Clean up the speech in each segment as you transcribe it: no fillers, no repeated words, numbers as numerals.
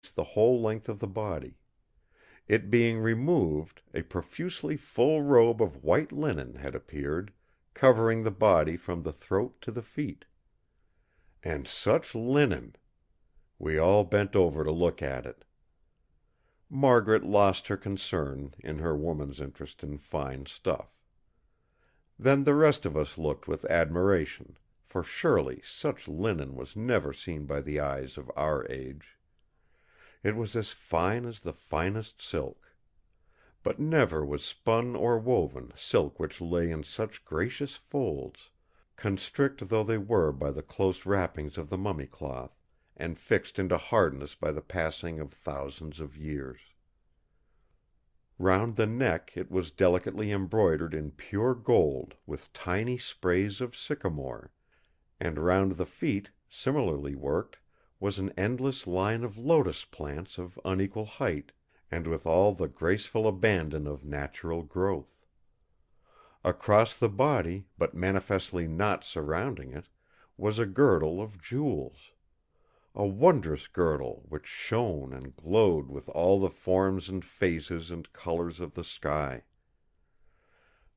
reached the whole length of the body. It being removed, a profusely full robe of white linen had appeared, covering the body from the throat to the feet. And such linen! We all bent over to look at it. Margaret lost her concern in her woman's interest in fine stuff. Then the rest of us looked with admiration, for surely such linen was never seen by the eyes of our age. It was as fine as the finest silk. But never was spun or woven silk which lay in such gracious folds, constrict though they were by the close wrappings of the mummy cloth, and fixed into hardness by the passing of thousands of years. Round the neck it was delicately embroidered in pure gold with tiny sprays of sycamore, and round the feet, similarly worked, was an endless line of lotus plants of unequal height, and with all the graceful abandon of natural growth. Across the body, but manifestly not surrounding it, was a girdle of jewels. A wondrous girdle which shone and glowed with all the forms and phases and colors of the sky.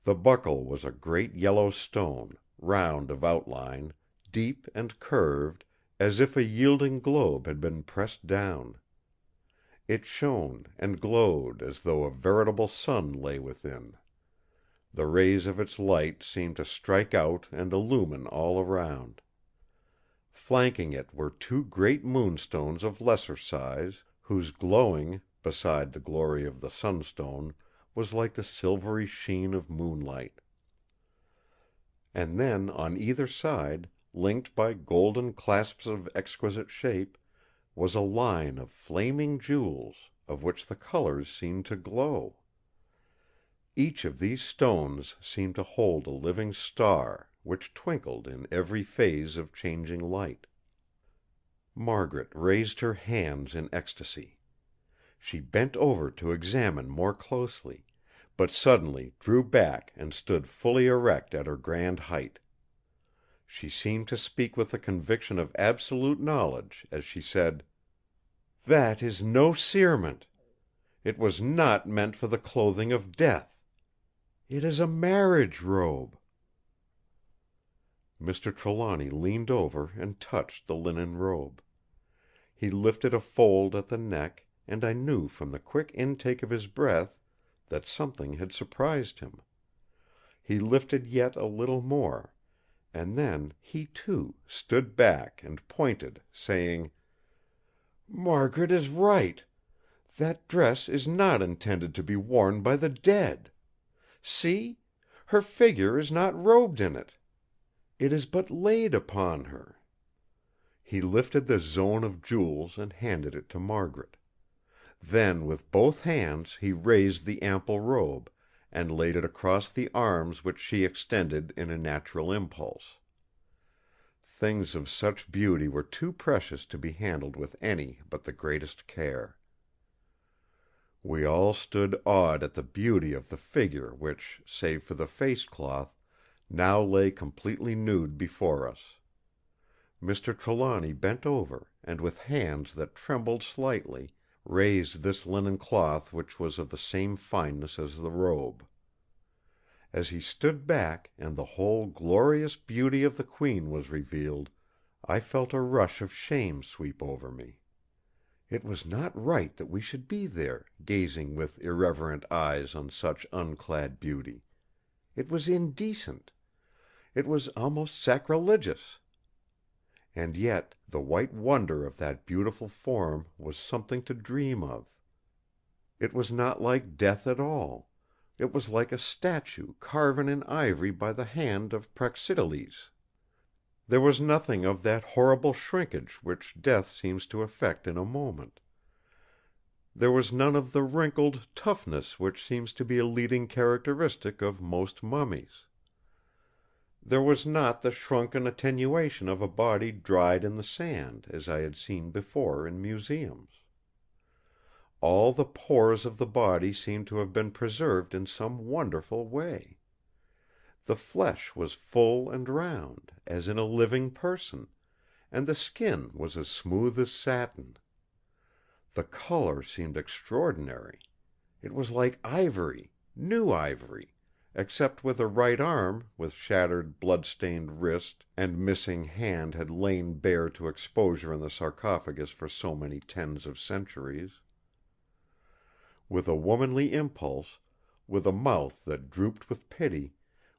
The buckle was a great yellow stone, round of outline, deep and curved, as if a yielding globe had been pressed down. It shone and glowed as though a veritable sun lay within. The rays of its light seemed to strike out and illumine all around. Flanking it were two great moonstones of lesser size, whose glowing, beside the glory of the sunstone, was like the silvery sheen of moonlight. And then on either side, linked by golden clasps of exquisite shape, was a line of flaming jewels, of which the colors seemed to glow. Each of these stones seemed to hold a living star, which twinkled in every phase of changing light. Margaret raised her hands in ecstasy. She bent over to examine more closely, but suddenly drew back and stood fully erect at her grand height. She seemed to speak with the conviction of absolute knowledge as she said: "That is no cerement. It was not meant for the clothing of death. It is a marriage robe." Mr. Trelawny leaned over and touched the linen robe. He lifted a fold at the neck, and I knew from the quick intake of his breath that something had surprised him. He lifted yet a little more, and then he too stood back and pointed, saying: "Margaret is right. That dress is not intended to be worn by the dead. See! Her figure is not robed in it. It is but laid upon her." He lifted the zone of jewels and handed it to Margaret. Then with both hands he raised the ample robe, and laid it across the arms which she extended in a natural impulse. Things of such beauty were too precious to be handled with any but the greatest care. We all stood awed at the beauty of the figure which, save for the face cloth, now lay completely nude before us. Mr. Trelawny bent over, and with hands that trembled slightly, raised this linen cloth which was of the same fineness as the robe. As he stood back, and the whole glorious beauty of the Queen was revealed, I felt a rush of shame sweep over me. It was not right that we should be there, gazing with irreverent eyes on such unclad beauty. It was indecent. It was almost sacrilegious. And yet the white wonder of that beautiful form was something to dream of. It was not like death at all. It was like a statue carven in ivory by the hand of Praxiteles. There was nothing of that horrible shrinkage which death seems to effect in a moment. There was none of the wrinkled toughness which seems to be a leading characteristic of most mummies. There was not the shrunken attenuation of a body dried in the sand, as I had seen before in museums. All the pores of the body seemed to have been preserved in some wonderful way. The flesh was full and round, as in a living person, and the skin was as smooth as satin. The color seemed extraordinary. It was like ivory, new ivory, except where the right arm, with shattered, blood-stained wrist and missing hand had lain bare to exposure in the sarcophagus for so many tens of centuries. With a womanly impulse, with a mouth that drooped with pity,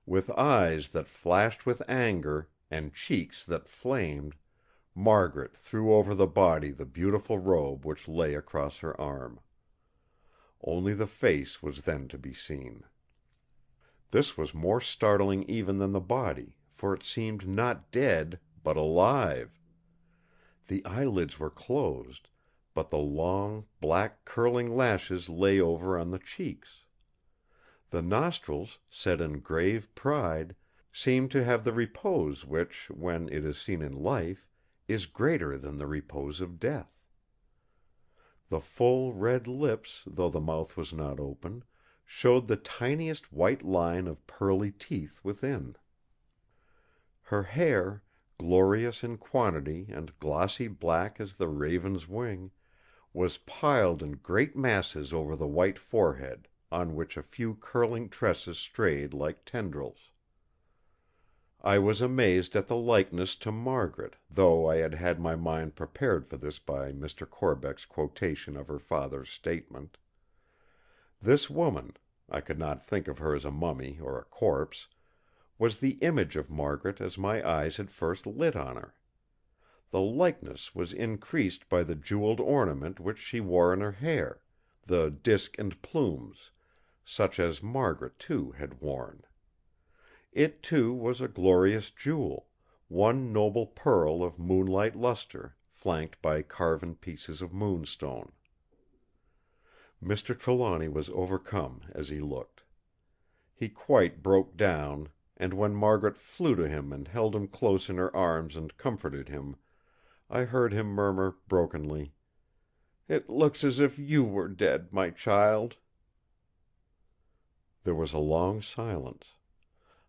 with eyes that flashed with anger, and cheeks that flamed, Margaret threw over the body the beautiful robe which lay across her arm. Only the face was then to be seen. This was more startling even than the body, for it seemed not dead, but alive. The eyelids were closed, but the long, black, curling lashes lay over on the cheeks. The nostrils, set in grave pride, seemed to have the repose which, when it is seen in life, is greater than the repose of death. The full red lips, though the mouth was not open, showed the tiniest white line of pearly teeth within. Her hair, glorious in quantity and glossy black as the raven's wing, was piled in great masses over the white forehead, on which a few curling tresses strayed like tendrils. I was amazed at the likeness to Margaret, though I had had my mind prepared for this by Mr. Corbeck's quotation of her father's statement. This woman—I could not think of her as a mummy or a corpse—was the image of Margaret as my eyes had first lit on her. The likeness was increased by the jewelled ornament which she wore in her hair, the disc and plumes, such as Margaret, too, had worn. It, too, was a glorious jewel, one noble pearl of moonlight lustre, flanked by carven pieces of moonstone. Mr. Trelawny was overcome as he looked. He quite broke down, and when Margaret flew to him and held him close in her arms and comforted him, I heard him murmur brokenly: "It looks as if you were dead, my child!" There was a long silence.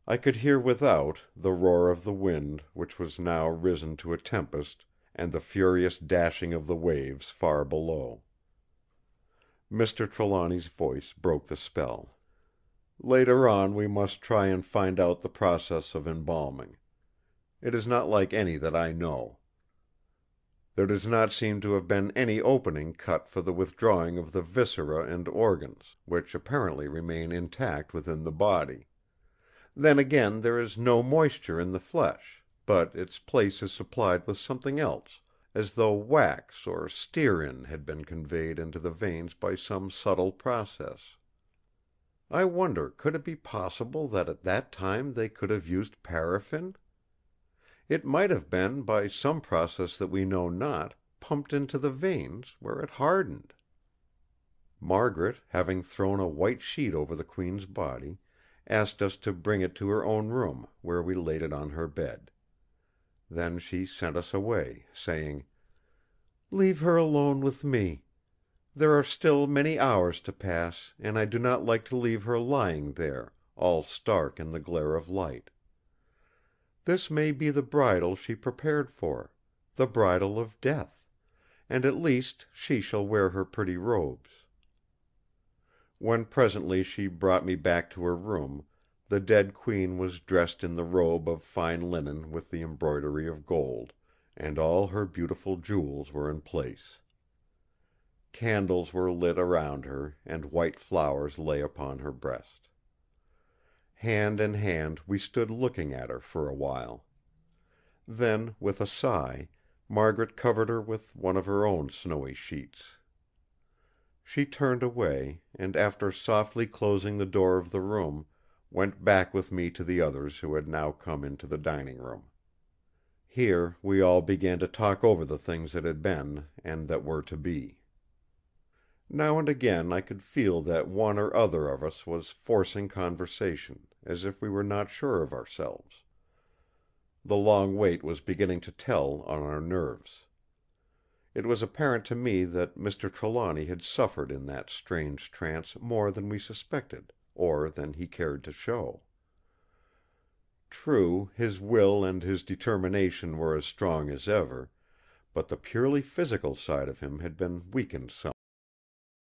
I could hear without the roar of the wind, which was now risen to a tempest, and the furious dashing of the waves far below. Mr. Trelawny's voice broke the spell: "Later on we must try and find out the process of embalming. It is not like any that I know. There does not seem to have been any opening cut for the withdrawing of the viscera and organs, which apparently remain intact within the body. Then again there is no moisture in the flesh, but its place is supplied with something else, as though wax or stearine had been conveyed into the veins by some subtle process. I wonder, could it be possible that at that time they could have used paraffin? It might have been, by some process that we know not, pumped into the veins, where it hardened." Margaret, having thrown a white sheet over the Queen's body, asked us to bring it to her own room, where we laid it on her bed. Then she sent us away, saying: "Leave her alone with me. There are still many hours to pass, and I do not like to leave her lying there, all stark in the glare of light. This may be the bridal she prepared for, the bridal of death, and at least she shall wear her pretty robes." When presently she brought me back to her room, the dead Queen was dressed in the robe of fine linen with the embroidery of gold, and all her beautiful jewels were in place. Candles were lit around her, and white flowers lay upon her breast. Hand in hand we stood looking at her for a while. Then, with a sigh, Margaret covered her with one of her own snowy sheets. She turned away, and after softly closing the door of the room, went back with me to the others who had now come into the dining room. Here we all began to talk over the things that had been and that were to be. Now and again I could feel that one or other of us was forcing conversation, as if we were not sure of ourselves. The long wait was beginning to tell on our nerves. It was apparent to me that Mr. Trelawny had suffered in that strange trance more than we suspected, or than he cared to show. True, his will and his determination were as strong as ever, but the purely physical side of him had been weakened somewhat.